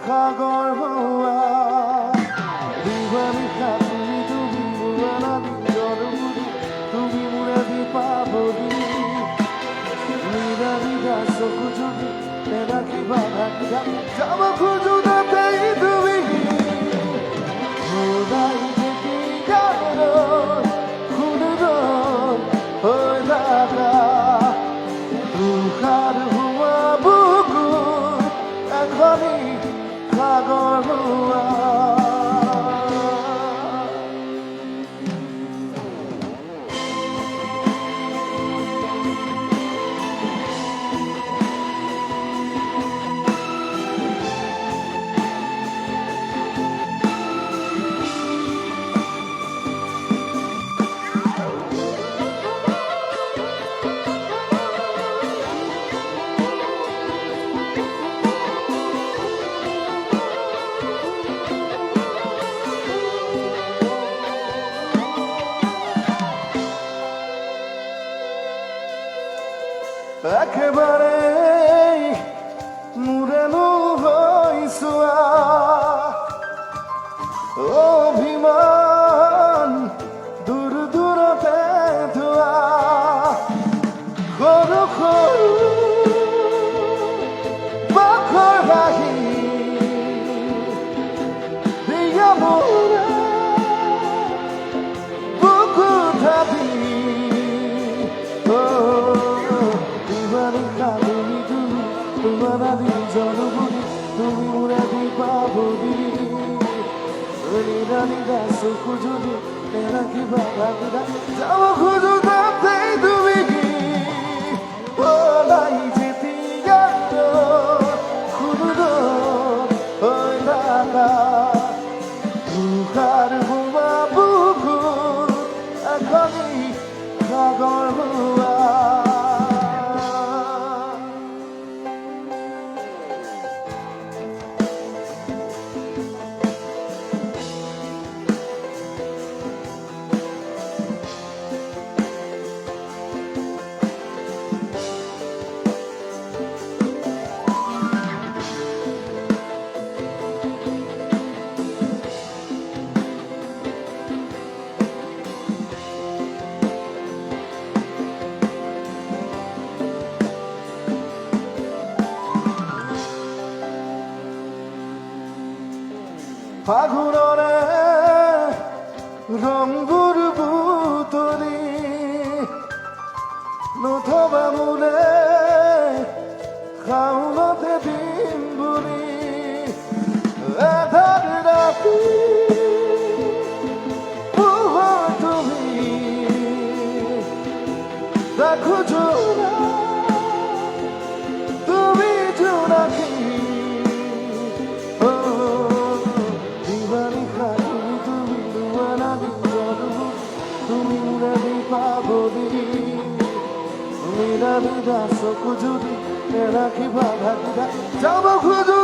সাগর হওয়া দিবানি তুমি তুমি মুরানা জনগুরি তুমি মুরাদি পাবনি নিরাদিদা সকুজুরি তেরা কি বাধা কিরা যাব খুঁজু তাতেই তুমি খোদাই দেখি জানো খুদো হয়ে থাকা তুষার হুয়া বুকু এখনই সাগর হুয়া একেবারে মুরেনো হইছো অভিমান দূর দূরতে ধোয়া সৰু সৰু বাখৰ ভাহি দিয়া মোৰে বুকু থাকি জনগুরি তুমি মুরাদি পাবনি নিরানিদা সুখুজুরি তেরা কি বাধা কিরা যাব খুঁজু তাতেই তুমি বলাই যেতে জানো খুদো হয়ে থাকা তুষার হুয়া বুকু এখনই সাগর হুয়া ফাগুনরে রংগুর বুতরি নথবা মুলে খাউনতে ডিম্বুরি এধার রাতি তুমি দেখো জোড়া তুমি জোড়াকি তুমি মুরাদি পাবনি নিরানিদা সকুজুরি তেরা কি বাধা কিরা যাব খুঁজু